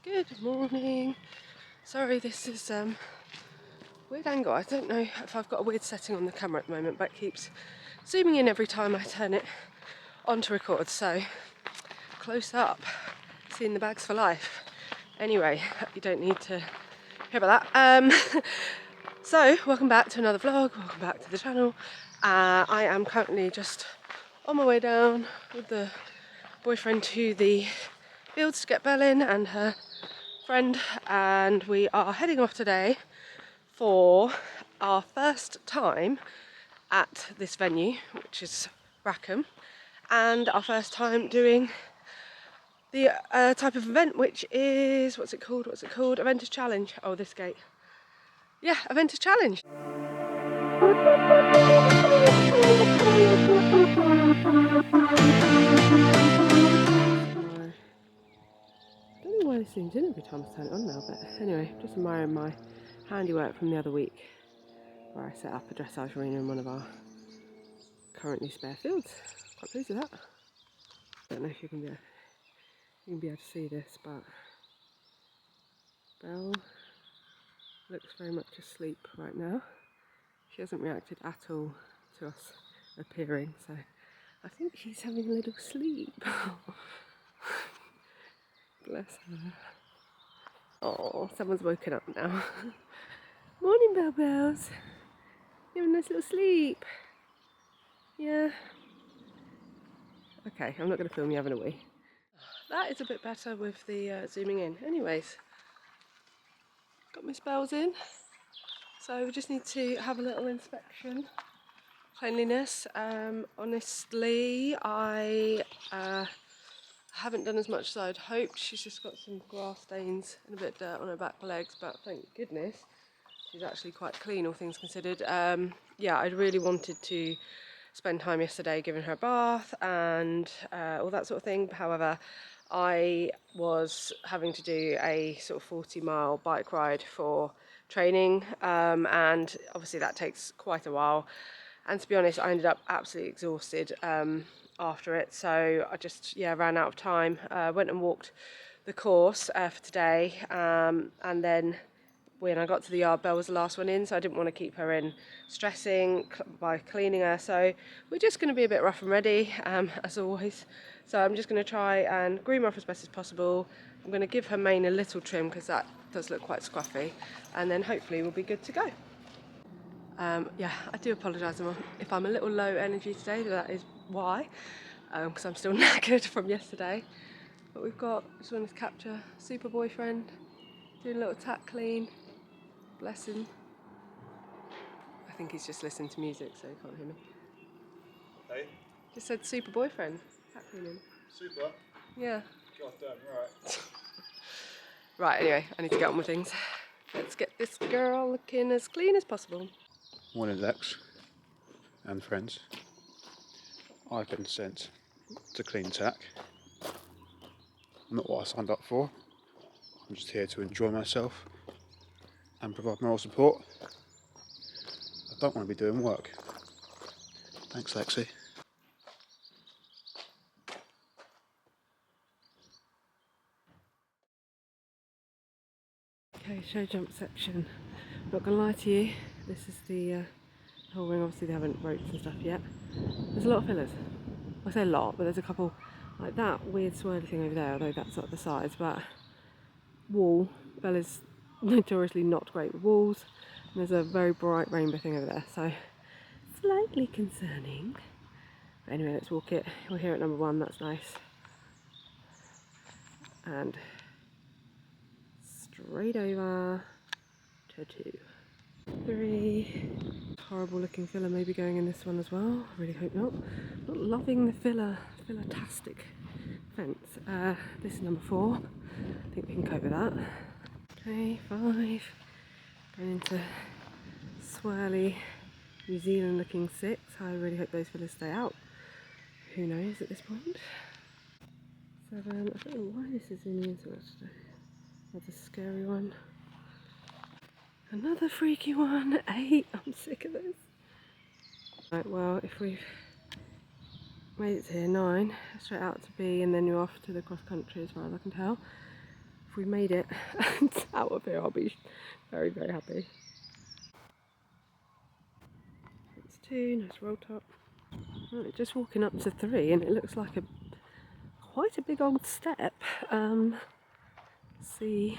Good morning. Sorry, this is weird angle. I don't know if I've got a weird setting on the camera at the moment, but it keeps zooming in every time I turn it on to record. So close up, seeing the bags for life. Anyway, you don't need to hear about that. So welcome back to another vlog. Welcome back to the channel. I am currently just on my way down with the boyfriend to the fields to get Belle in and her friend, and we are heading off today for our first time at this venue, which is Rackham, and our first time doing the type of event, which is, what's it called? Eventers Challenge. Oh, this gate. Yeah, Eventers Challenge. I don't know why this zooms in every time I turn it on now, but anyway, just admiring my handiwork from the other week where I set up a dressage arena in one of our currently spare fields. Quite pleased with that. Don't know if you can be able to see this, but Belle looks very much asleep right now. She hasn't reacted at all to us appearing, so I think she's having a little sleep. Bless her. Oh, someone's woken up now. Morning, Belle Bells. You having a nice little sleep? Yeah. Okay, I'm not going to film you having a wee. That is a bit better with the zooming in. Anyways, got my spells in. So we just need to have a little inspection. Cleanliness. Honestly, I haven't done as much as I'd hoped. She's just got some grass stains and a bit of dirt on her back legs, but thank goodness she's actually quite clean, all things considered. Yeah, I really wanted to spend time yesterday giving her a bath and all that sort of thing. However, I was having to do a sort of 40-mile bike ride for training, and obviously that takes quite a while. And to be honest, I ended up absolutely exhausted after it, so I just ran out of time. Went and walked the course for today, and then when I got to the yard, Belle was the last one in, so I didn't want to keep her in stressing by cleaning her. So we're just going to be a bit rough and ready, as always. So I'm just going to try and groom her up as best as possible. I'm going to give her mane a little trim because that does look quite scruffy, and then hopefully we'll be good to go. Yeah, I do apologise if I'm a little low energy today, but that is why, because I'm still knackered from yesterday. But we've got, just wanted to capture super boyfriend, doing a little tack clean. Bless him. I think he's just listening to music, so he can't hear me. Hey? Just said super boyfriend. Tack cleaning. Super? Yeah. Goddamn right. Right, anyway, I need to get on with things. Let's get this girl looking as clean as possible. Morning, Lex and friends. I've been sent to clean tack. Not what I signed up for. I'm just here to enjoy myself and provide moral support. I don't want to be doing work. Thanks, Lexi. Okay, show jump section. Not gonna lie to you, this is the whole ring. Obviously they haven't ropes and stuff yet. There's a lot of fillers. I say a lot, but there's a couple, like that weird swirly thing over there, although that's at the sides, but wall. Bella's notoriously not great with walls. And there's a very bright rainbow thing over there, so slightly concerning. But anyway, let's walk it. We're here at number 1, that's nice. And straight over to 2. 3. Horrible looking filler maybe going in this one as well. I really hope not. Not loving the filler-tastic fence. This is number 4. I think we can cope with that. Okay, 5. Going into swirly New Zealand looking 6. I really hope those fillers stay out. Who knows at this point. 7. I don't know why this is zooming in so much today. That's a scary one. Another freaky one. 8. I'm sick of this. Right, well, if we've made it to here, 9, straight out to B, and then you're off to the cross country as far as I can tell. if we made it out of here, I'll be very, very happy. That's 2, nice roll top. Right, just walking up to 3, and it looks like quite a big old step. See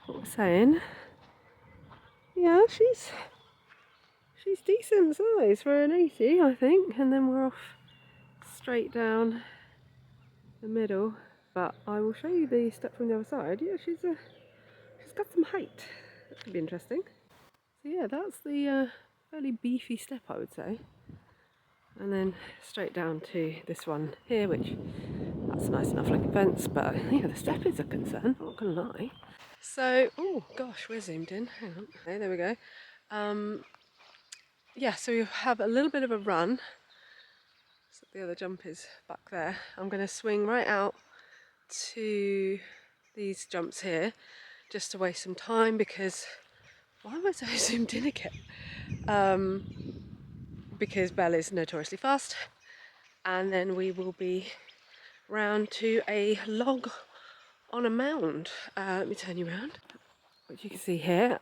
what we're saying. Yeah, she's decent size for an 80, I think. And then we're off straight down the middle. But I will show you the step from the other side. Yeah, she's got some height. That could be interesting. So yeah, that's the fairly beefy step, I would say. And then straight down to this one here, which that's nice enough like a fence, but yeah, the step is a concern, not gonna lie. So, oh gosh, we're zoomed in, hang on. Okay, there we go. Yeah, so we have a little bit of a run. So the other jump is back there. I'm gonna swing right out to these jumps here, just to waste some time because, why am I so zoomed in again? Because Belle is notoriously fast, and then we will be round to a log on a mound. Let me turn you around, which you can see here.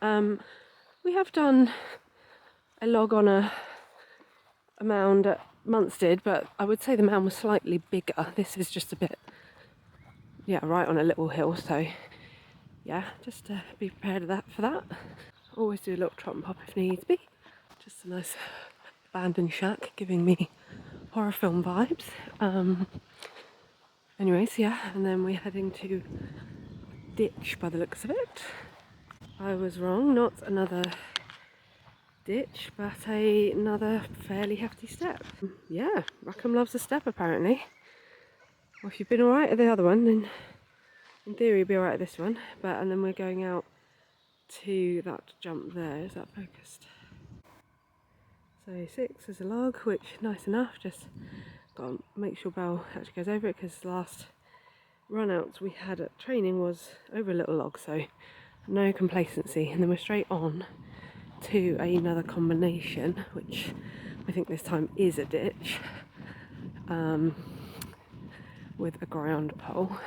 We have done a log on a mound at Munstead, but I would say the mound was slightly bigger. This is just a bit, yeah, right on a little hill, so yeah, just be prepared for that. Always do a little trot and pop if needs be. Just a nice abandoned shack giving me horror film vibes. Anyways, yeah, and then we're heading to ditch by the looks of it. I was wrong, not another ditch, but another fairly hefty step. Yeah, Rackham loves a step apparently. Well, if you've been alright at the other one, then in theory you'll be alright at this one. And then we're going out to that jump there. Is that focused? So 6 is a log, which nice enough. Just got to make sure Belle actually goes over it, because the last run outs we had at training was over a little log, so no complacency. And then we're straight on to another combination, which I think this time is a ditch, with a ground pole,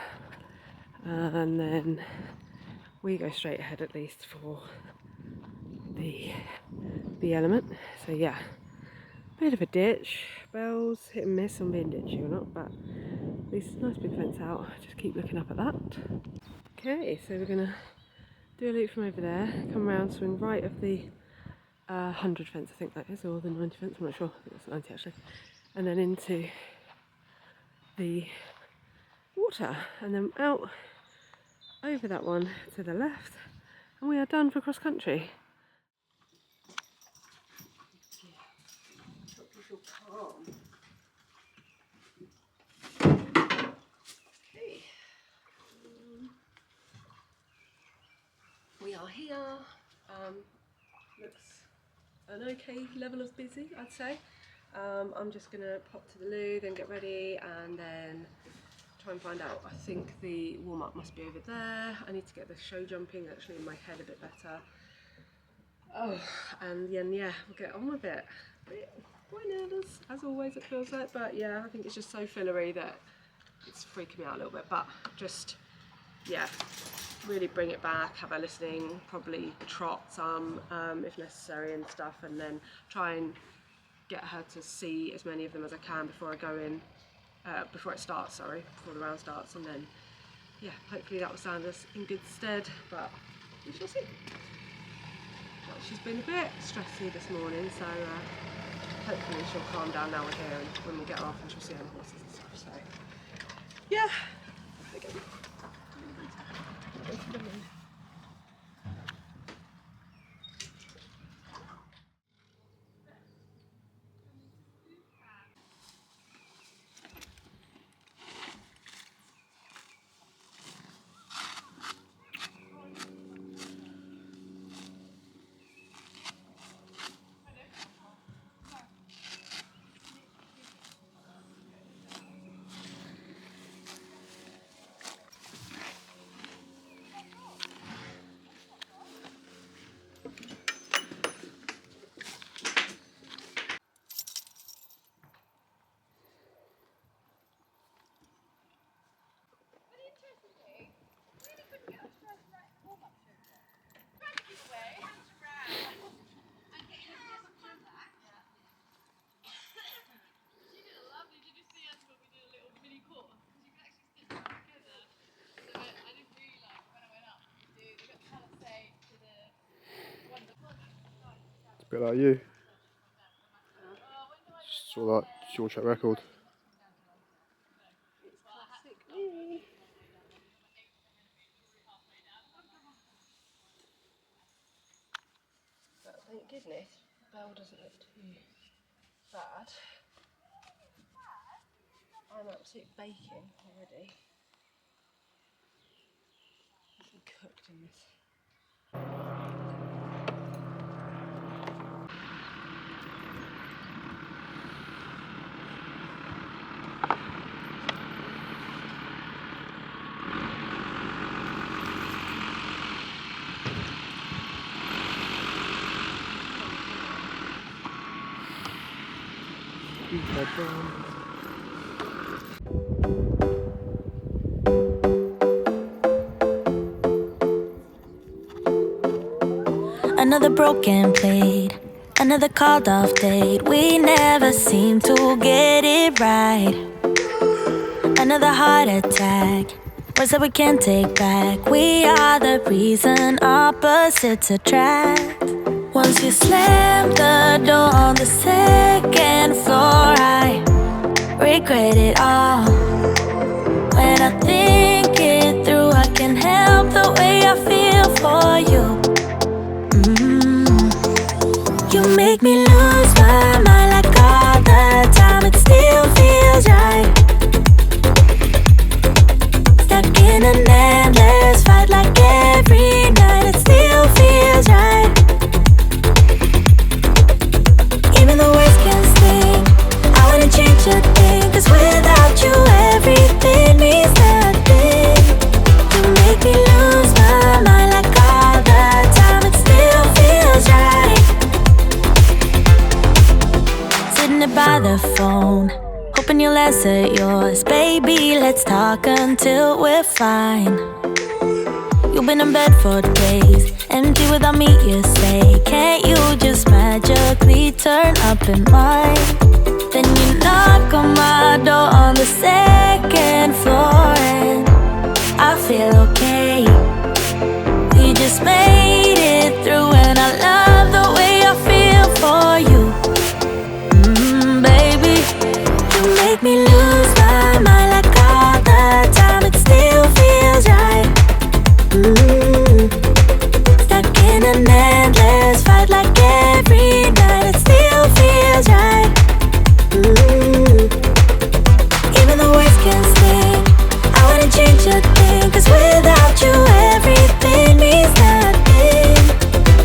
and then we go straight ahead at least for the element. So yeah, bit of a ditch. Belle's hit and miss on being ditchy or not, but at least it's a nice big fence out. Just keep looking up at that. Okay, so we're gonna do a loop from over there, come around, swing right of the 100 fence, I think that is, or the 90 fence, I'm not sure, I think it's 90 actually, and then into the water, and then out over that one to the left, and we are done for cross country. Hope you feel calm. Okay. We are here. Looks an okay level of busy, I'd say. I'm just gonna pop to the loo, then get ready, and then try and find out. I think the warm-up must be over there. I need to get the show jumping actually in my head a bit better. Oh, and then yeah, we'll get on with it. Quite nervous, as always it feels like, but yeah, I think it's just so fillery that it's freaking me out a little bit, but just, yeah, really bring it back, have her listening, probably trot some if necessary and stuff, and then try and get her to see as many of them as I can before I go in, before it starts, sorry, before the round starts, and then, yeah, hopefully that will stand us in good stead, but we shall see. Well, she's been a bit stressy this morning, so hopefully she'll calm down now we're here, and when we get off and she'll see our horses and stuff, so yeah. Okay. A bit like you. Sort of like short track record. It's classic me. But thank goodness, Belle doesn't look too bad. I'm absolutely baking already. I'm cooked in this. Another broken plate, another called off date. We never seem to get it right. Another heart attack, words that we can't take back. We are the reason opposites attract. Once you slam the door on the second floor, I regret it all. When I think it through, I can't help the way I feel for you. You make me lose my mind like all the time. It still feels right. Stuck in an endless fight like every night. It still feels right. Even the words can sting. I wanna change a thing, 'cause without you everything means nothing. You make me lose my mind like all the time. It still feels right. By the phone, hoping you'll answer yours. Baby, let's talk until we're fine. You've been in bed for days, empty without me, you say. Can't you just magically turn up in mine? Then you knock on my door on the second floor, and I feel okay. We just made it through, and I love the way I feel for you. Make me lose my mind like all the time. It still feels right. Stuck in an endless fight like every night. It still feels right. Even the words can sting. I wanna change a thing, 'cause without you everything means nothing.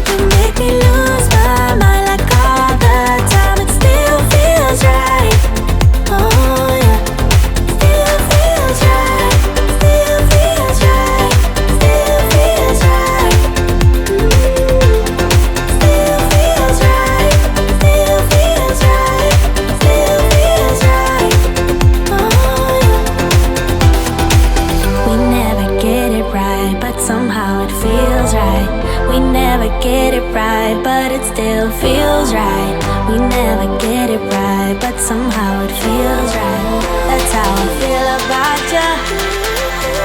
You make me lose my mind like all the time. It still feels right. Oh yeah, still feels right, still feels right, still feels right. Still feels right, still feels right, still feels right. Oh yeah. We never get it right, but somehow it feels right. We never get it right, but it still feels right. We never get it right, but somehow it feels right. That's how I feel about ya.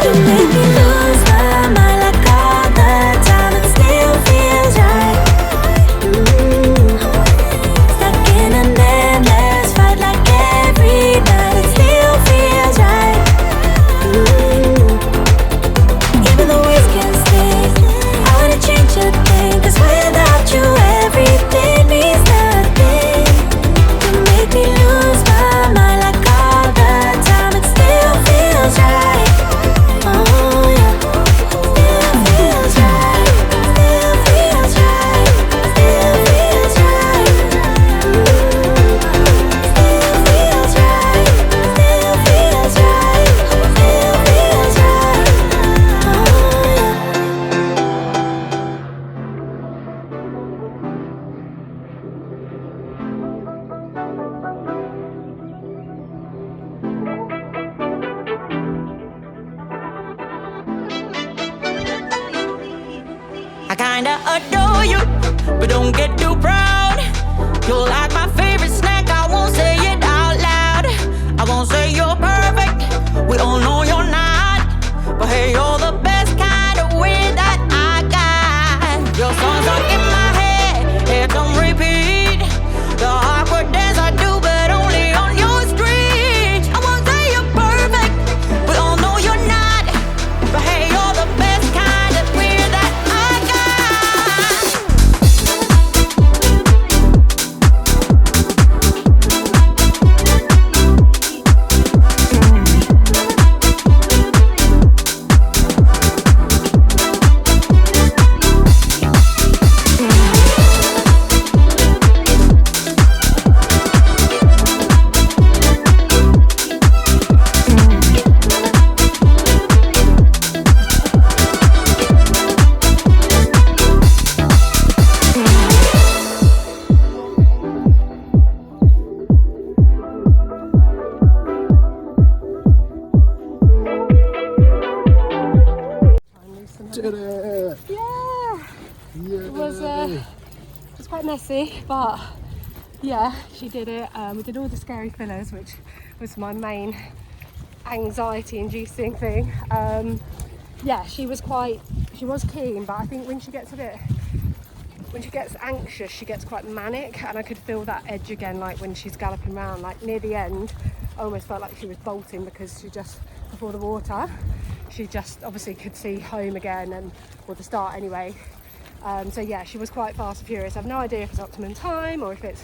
You make me lose my mind like all the time. It still feels right. Stuck in an endless fight like every night. It still feels right. Even the words can sting. I wanna change a thing, 'cause without you everything means nothing. You make me lose my mind like all the time. It still feels right. Oh yeah, still feels right. Still feels right. Still feels right. Still feels right. Still feels right. Still feels right. Oh yeah. I kinda adore you, but don't get too proud. You're like my favorite snack, I won't say it out loud. I won't say you're perfect, we all know you're not. But hey, you're the best kind of way that I got. Your song's stuck in my head, it's on repeat did it! Yeah! Yay. It was quite messy, but yeah, she did it. We did all the scary fillers, which was my main anxiety-inducing thing. Yeah, she was keen, but I think when she gets anxious, she gets quite manic, and I could feel that edge again, like when she's galloping around, like near the end. I almost felt like she was bolting because she just, before the water, she just obviously could see home again, or the start anyway. So yeah, she was quite fast and furious. I have no idea if it's optimum time or if it's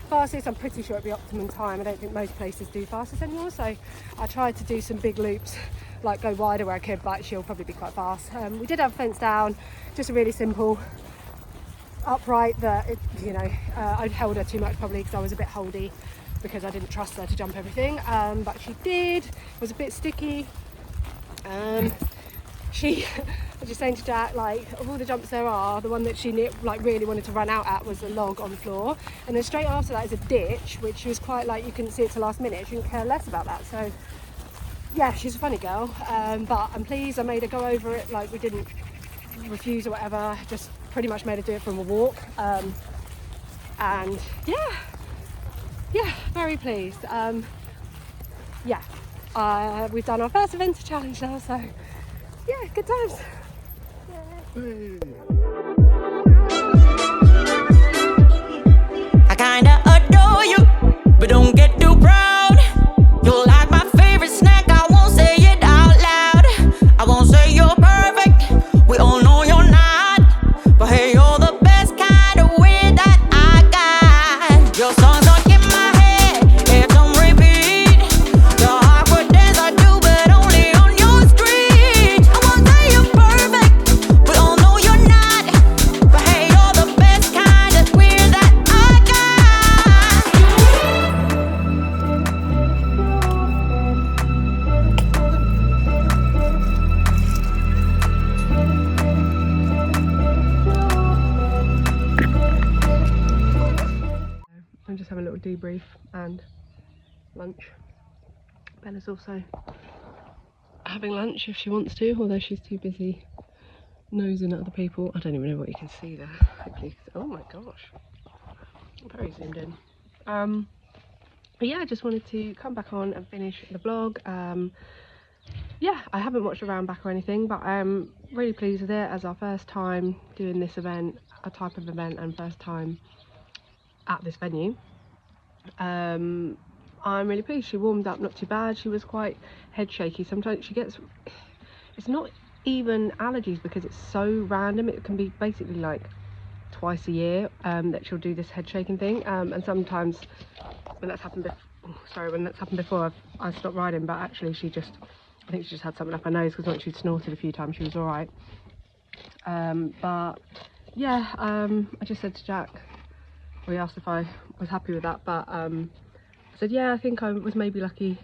fastest. I'm pretty sure it'd be optimum time. I don't think most places do fastest anymore, so I tried to do some big loops, like go wider where I could, but she'll probably be quite fast. We did have a fence down, just a really simple upright that I'd held her too much probably because I was a bit holdy because I didn't trust her to jump everything, but she did. It was a bit sticky. I was just saying to Jack, like, of all the jumps there are, the one that she really wanted to run out at was a log on the floor, and then straight after that is a ditch, which was quite like, you couldn't see it till last minute. She didn't care less about that. So yeah, she's a funny girl, but I'm pleased I made her go over it. Like, we didn't refuse or whatever, just pretty much made her do it from a walk, and yeah, very pleased. We've done our first adventure challenge now, so yeah, good times. I kinda adore you, but don't get too proud. You're like my favorite snack, I won't say it out loud. I won't say you're perfect, we all know you're not. But hey, you're the best kind of weird that I got. Your songs are in my head, it's on repeat. The awkward dance I do, but only on your street. I won't say you're perfect, we all know you're not. But hey, you're the best kind of weird that I got. I'm just having a little debrief and lunch. Bella's also having lunch if she wants to, although she's too busy nosing at other people. I don't even know what you can see there. Hopefully, oh my gosh, I'm very zoomed in. But yeah, I just wanted to come back on and finish the vlog. Yeah, I haven't watched around back or anything, but I'm really pleased with it as our first time doing this event, a type of event, and first time at this venue. I'm really pleased. She warmed up not too bad. She was quite head shaky. Sometimes she gets, it's not even allergies because it's so random. It can be basically like twice a year that she'll do this head shaking thing, and sometimes when that's happened before, I stopped riding, but actually I think she just had something up her nose, because once she'd snorted a few times she was all right. But yeah, I just said to Jack, he asked if I was happy with that, but I said yeah, I think I was maybe lucky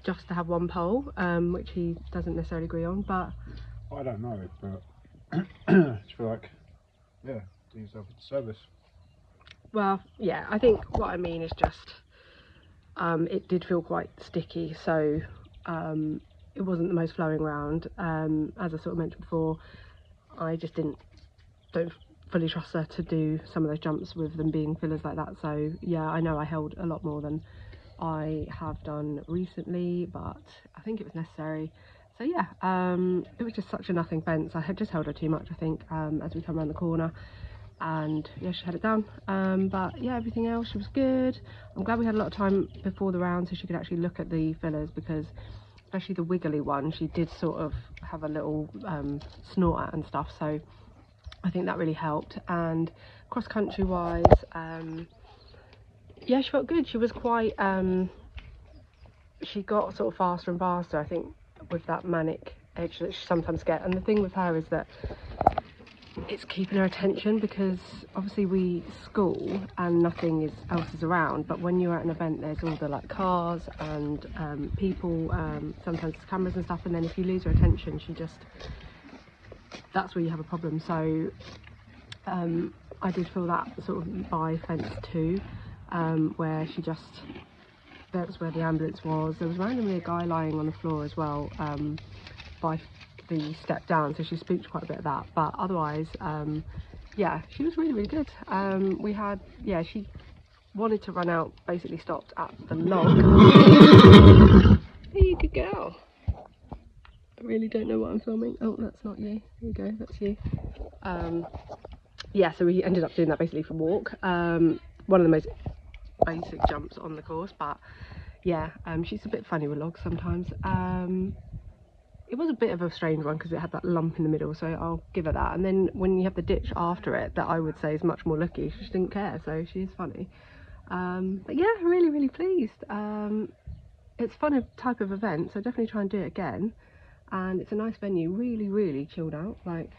just to have one pole, which he doesn't necessarily agree on, but I don't know, but I just feel like, yeah, do yourself a service. well, yeah, I think what I mean is just it did feel quite sticky, so it wasn't the most flowing round. As I sort of mentioned before, I just don't fully trust her to do some of those jumps with them being fillers like that. So yeah, I know I held a lot more than I have done recently, but I think it was necessary. So yeah, it was just such a nothing fence. I had just held her too much, I think, as we come around the corner, and yeah, she had it down. But yeah, everything else, she was good. I'm glad we had a lot of time before the round so she could actually look at the fillers, because especially the wiggly one, she did sort of have a little snort at and stuff, so I think that really helped. And cross country wise, yeah, she felt good. She was quite she got sort of faster and faster, I think, with that manic edge that she sometimes gets. And the thing with her is that it's keeping her attention, because obviously we school and nothing else is around, but when you're at an event there's all the like cars and people, sometimes there's cameras and stuff, and then if you lose her attention, that's where you have a problem. So I did feel that sort of by fence 2, where that was where the ambulance was. There was randomly a guy lying on the floor as well, by the step down, so she spooked quite a bit of that. But otherwise, yeah, she was really, really good. We had, yeah, she wanted to run out, basically stopped at the log. Hey, you good girl. I really don't know what I'm filming. Oh, that's not you. There you go, that's you. Yeah, so we ended up doing that basically for walk. One of the most basic jumps on the course, but yeah, she's a bit funny with logs sometimes. It was a bit of a strange one because it had that lump in the middle, so I'll give her that. And then when you have the ditch after it, that I would say is much more lucky, she didn't care, so she is funny. But yeah, really, really pleased. It's a fun type of event, so definitely try and do it again. And it's a nice venue, really, really chilled out. Like,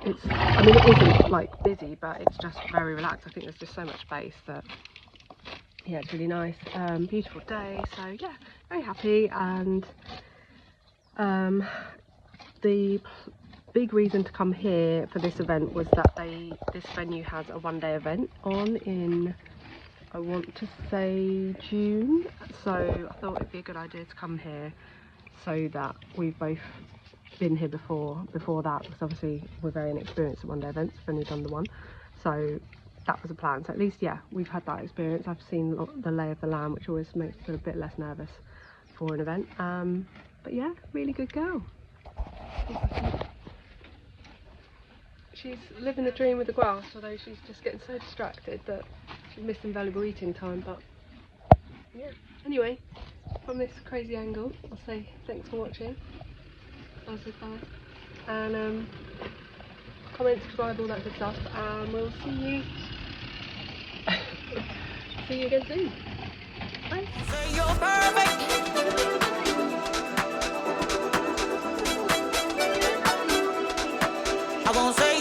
it's, I mean, it isn't like busy, but it's just very relaxed. I think there's just so much space that, yeah, it's really nice. Beautiful day, so yeah, very happy. And the big reason to come here for this event was that this venue has a one-day event on in, I want to say, June. So I thought it'd be a good idea to come here so that we've both been here before that, because obviously we're very inexperienced at one-day events. We've only done the one, so that was a plan. So at least, yeah, we've had that experience. I've seen the lay of the land, which always makes me feel a bit less nervous for an event. But yeah, really good girl. She's living the dream with the grass, although she's just getting so distracted that she's missing valuable eating time. But yeah, anyway, from this crazy angle, I'll say thanks for watching. I'll say bye, and comment, subscribe, all that good stuff, and we'll see you see you again soon. Bye. Say you're perfect. I won't say